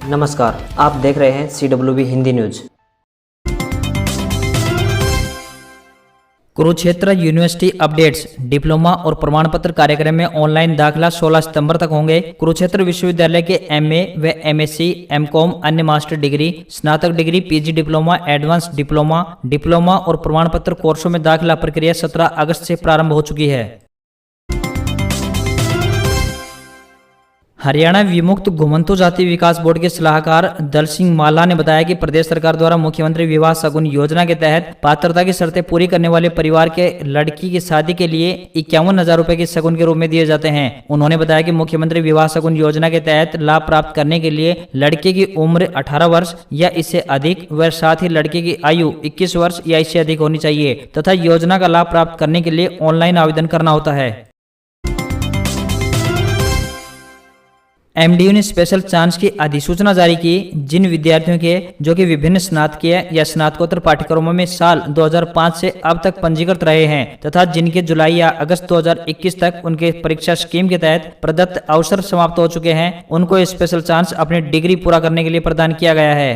नमस्कार, आप देख रहे हैं CWB Hindi news. Kurukshetra university updates diploma और प्रमाण पत्र कार्यक्रम में ऑनलाइन दाखिला 16 सितंबर तक होंगे। कुरुक्षेत्र विश्वविद्यालय के MA व MSc, MCOM, अन्य मास्टर डिग्री, स्नातक degree, PG diploma, advance diploma और प्रमाण पत्र कोर्सों में दाखिला प्रक्रिया 17 अगस्त से प्रारंभ हो चुकी है। हरियाणा विमुक्त घुमंतु जाति विकास बोर्ड के सलाहकार दल सिंह माला ने बताया कि प्रदेश सरकार द्वारा मुख्यमंत्री विवाह शगुन योजना के तहत पात्रता की शर्तें पूरी करने वाले परिवार के लड़की की शादी के लिए 51,000 रुपए की शगुन के रूप में दिए जाते हैं। उन्होंने बताया कि मुख्यमंत्री विवाह शगुन योजना के तहत लाभ प्राप्त करने के लिए लड़के की उम्र 18 वर्ष या इससे अधिक व साथ ही लड़के की आयु 21 वर्ष या इससे अधिक होनी चाहिए तथा योजना का लाभ प्राप्त करने के लिए ऑनलाइन आवेदन करना होता है। MDU ने स्पेशल चांस की अधिसूचना जारी की। जिन विद्यार्थियों के जो कि विभिन्न स्नातकीय या स्नातकोत्तर पाठ्यक्रमों में साल 2005 से अब तक पंजीकृत रहे हैं तथा जिनके जुलाई या अगस्त 2021 तक उनके परीक्षा स्कीम के तहत प्रदत्त अवसर समाप्त हो चुके हैं, उनको स्पेशल चांस अपनी डिग्री पूरा करने के लिए प्रदान किया गया है।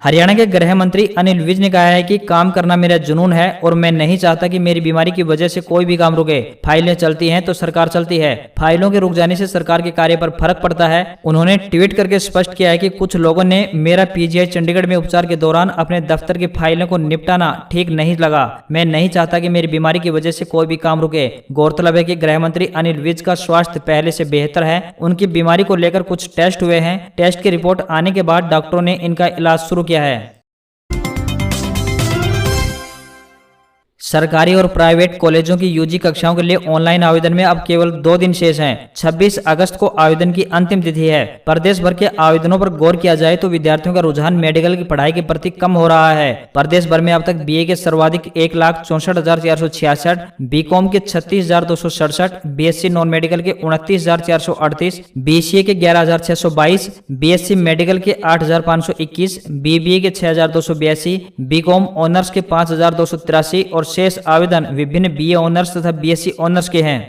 हरियाणा के गृह मंत्री अनिल विज ने कहा है कि काम करना मेरा जुनून है और मैं नहीं चाहता कि मेरी बीमारी की वजह से कोई भी काम रुके। फाइलें चलती हैं तो सरकार चलती है। फाइलों के रुक जाने से सरकार के कार्य पर फर्क पड़ता है। उन्होंने ट्वीट करके स्पष्ट किया है कि कुछ लोगों ने मेरा PGI चंडीगढ़ में उपचार के दौरान अपने दफ्तर की फाइलों को निपटाना ठीक नहीं लगा। मैं नहीं चाहता कि मेरी बीमारी की वजह से कोई भी काम रुके। गौरतलब है कि गृह मंत्री अनिल विज का स्वास्थ्य पहले से बेहतर है। उनकी बीमारी को लेकर कुछ टेस्ट हुए हैं। टेस्ट की रिपोर्ट आने के बाद डॉक्टरों ने इनका इलाज शुरू किया है। सरकारी और प्राइवेट कॉलेजों की UG कक्षाओं के लिए ऑनलाइन आवेदन में अब केवल 2 दिन शेष हैं। 26 अगस्त को आवेदन की अंतिम तिथि है। प्रदेश भर के आवेदनों पर गौर किया जाए तो विद्यार्थियों का रुझान मेडिकल की पढ़ाई के प्रति कम हो रहा है। प्रदेश भर में अब तक BA के सर्वाधिक 1,64,466, BCom के 36,267, BSc नॉन मेडिकल के 29,438, BCA के 11,622, BSc मेडिकल के 8,521, BBA के 6,282, BCom ऑनर्स के 5,283 और शेष आवेदन विभिन्न BA ऑनर्स तथा BSc ऑनर्स के हैं।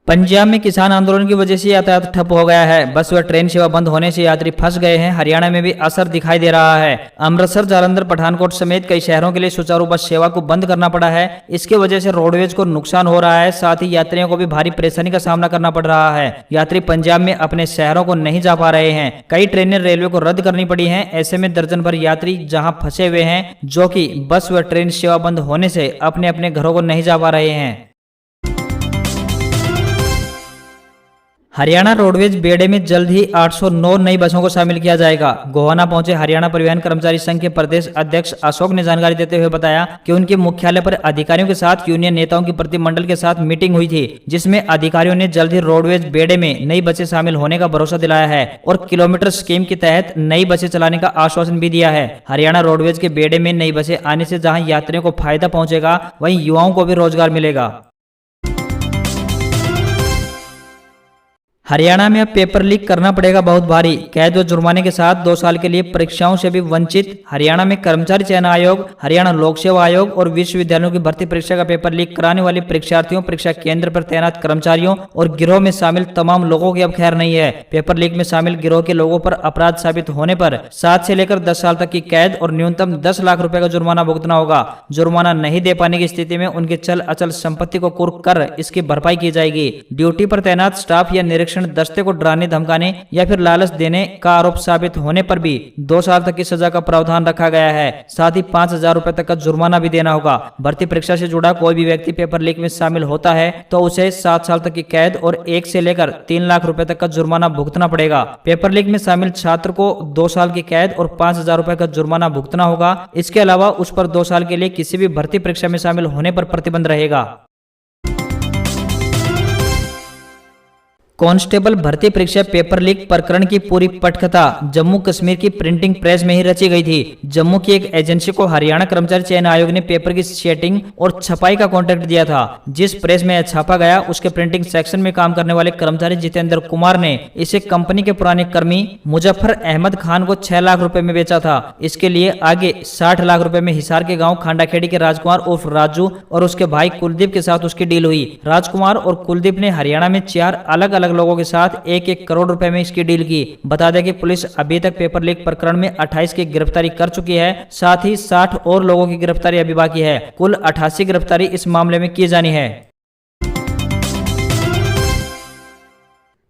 पंजाब में किसान आंदोलन की वजह से यातायात ठप हो गया है। बस व ट्रेन सेवा बंद होने से यात्री फंस गए हैं। हरियाणा में भी असर दिखाई दे रहा है। अमृतसर, जालंधर, पठानकोट समेत कई शहरों के लिए सुचारू बस सेवा को बंद करना पड़ा है। इसके वजह से रोडवेज को नुकसान हो रहा है, साथ ही यात्रियों को भी भारी परेशानी का सामना करना पड़ रहा है। यात्री पंजाब में अपने शहरों को नहीं जा पा रहे हैं। कई ट्रेनें रेलवे को रद्द करनी पड़ी हैं। ऐसे में दर्जन भर यात्री जहां फंसे हुए हैं, जो कि बस व ट्रेन सेवा बंद होने से अपने अपने घरों को नहीं जा पा रहे हैं। हरियाणा रोडवेज बेड़े में जल्द ही 809 नई बसों को शामिल किया जाएगा। गोहाना पहुंचे हरियाणा परिवहन कर्मचारी संघ के प्रदेश अध्यक्ष अशोक ने जानकारी देते हुए बताया कि उनके मुख्यालय पर अधिकारियों के साथ यूनियन नेताओं की प्रतिनिधिमंडल के साथ मीटिंग हुई थी, जिसमें अधिकारियों ने जल्द ही रोडवेज बेड़े में नई बसें शामिल होने का भरोसा दिलाया है और किलोमीटर स्कीम के तहत नई बसें चलाने का आश्वासन भी दिया है। हरियाणा रोडवेज के बेड़े में नई बसें आने से जहाँ यात्रियों को फायदा पहुंचेगा, वहीं युवाओं को भी रोजगार मिलेगा। हरियाणा में अब पेपर लीक करना पड़ेगा बहुत भारी। कैद व जुर्माने के साथ 2 साल के लिए परीक्षाओं से भी वंचित। हरियाणा में कर्मचारी चयन आयोग, हरियाणा लोक सेवा आयोग और विश्वविद्यालयों की भर्ती परीक्षा का पेपर लीक कराने वाले परीक्षार्थियों, परीक्षा केंद्र पर तैनात कर्मचारियों और गिरोह में शामिल तमाम लोगों की अब खैर नहीं है। पेपर लीक में शामिल गिरोह के लोगों पर अपराध साबित होने पर 7 से लेकर 10 साल तक की कैद और न्यूनतम 10 लाख रुपए का जुर्माना भुगतना होगा। जुर्माना नहीं दे पाने की स्थिति में उनके चल अचल संपत्ति को कुर्क कर इसकी भरपाई की जाएगी। ड्यूटी पर तैनात स्टाफ या निरीक्षण दस्ते को डराने, धमकाने या फिर लालच देने का आरोप साबित होने पर भी 2 साल तक की सजा का प्रावधान रखा गया है। साथ ही 5,000 रुपए तक का जुर्माना भी देना होगा। भर्ती परीक्षा से जुड़ा कोई भी व्यक्ति पेपर लीक में शामिल होता है तो उसे 7 साल तक की कैद और 1 से लेकर 3 लाख रुपए तक का जुर्माना भुगतना पड़ेगा। पेपर लीक में शामिल छात्र को 2 साल की कैद और 5,000 रुपए का जुर्माना भुगतना होगा। इसके अलावा उस पर 2 साल के लिए किसी भी भर्ती परीक्षा में शामिल होने पर प्रतिबंध रहेगा। कांस्टेबल भर्ती परीक्षा पेपर लीक प्रकरण की पूरी पटकथा जम्मू कश्मीर की प्रिंटिंग प्रेस में ही रची गई थी। जम्मू की एक एजेंसी को हरियाणा कर्मचारी चयन आयोग ने पेपर की सेटिंग और छपाई का कॉन्ट्रैक्ट दिया था। जिस प्रेस में यह छापा गया उसके प्रिंटिंग सेक्शन में काम करने वाले कर्मचारी जितेंद्र कुमार ने इसे कंपनी के पुराने कर्मी मुजफ्फर अहमद खान को 6 लाख रुपए में बेचा था। इसके लिए आगे 60 लाख रुपए में हिसार के गांव खांडाखेड़ी के राजकुमार उर्फ राजू और उसके भाई कुलदीप के साथ उसकी डील हुई। राजकुमार और कुलदीप ने हरियाणा में 4 अलग अलग लोगों के साथ 1-1 करोड़ रुपए में इसकी डील की। बता दें कि पुलिस अभी तक पेपर लीक प्रकरण में 28 की गिरफ्तारी कर चुकी है। साथ ही 60 और लोगों की गिरफ्तारी अभी बाकी है। कुल 88 गिरफ्तारी इस मामले में की जानी है।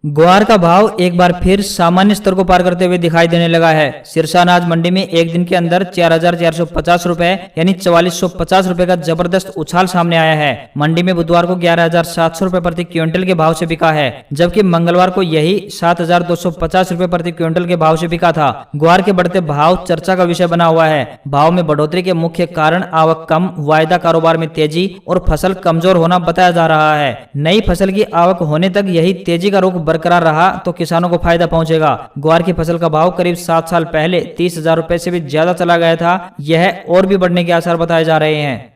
ग्वार का भाव एक बार फिर सामान्य स्तर को पार करते हुए दिखाई देने लगा है। सिरसा अनाज मंडी में एक दिन के अंदर 4,450 रुपए यानी 4,450 रुपए का जबरदस्त उछाल सामने आया है। मंडी में बुधवार को 11,700 रुपए प्रति क्विंटल के भाव से बिका है, जबकि मंगलवार को यही 7,250 रुपए प्रति क्विंटल के भाव से बिका था। ग्वार के बढ़ते भाव चर्चा का विषय बना हुआ है। भाव में बढ़ोतरी के मुख्य कारण आवक कम, वायदा कारोबार में तेजी और फसल कमजोर होना बताया जा रहा है। नई फसल की आवक होने तक यही तेजी का रुख बरकरार रहा तो किसानों को फायदा पहुंचेगा। ग्वार की फसल का भाव करीब 7 साल पहले 30,000 रुपए से भी ज्यादा चला गया था। यह और भी बढ़ने के आसार बताए जा रहे हैं।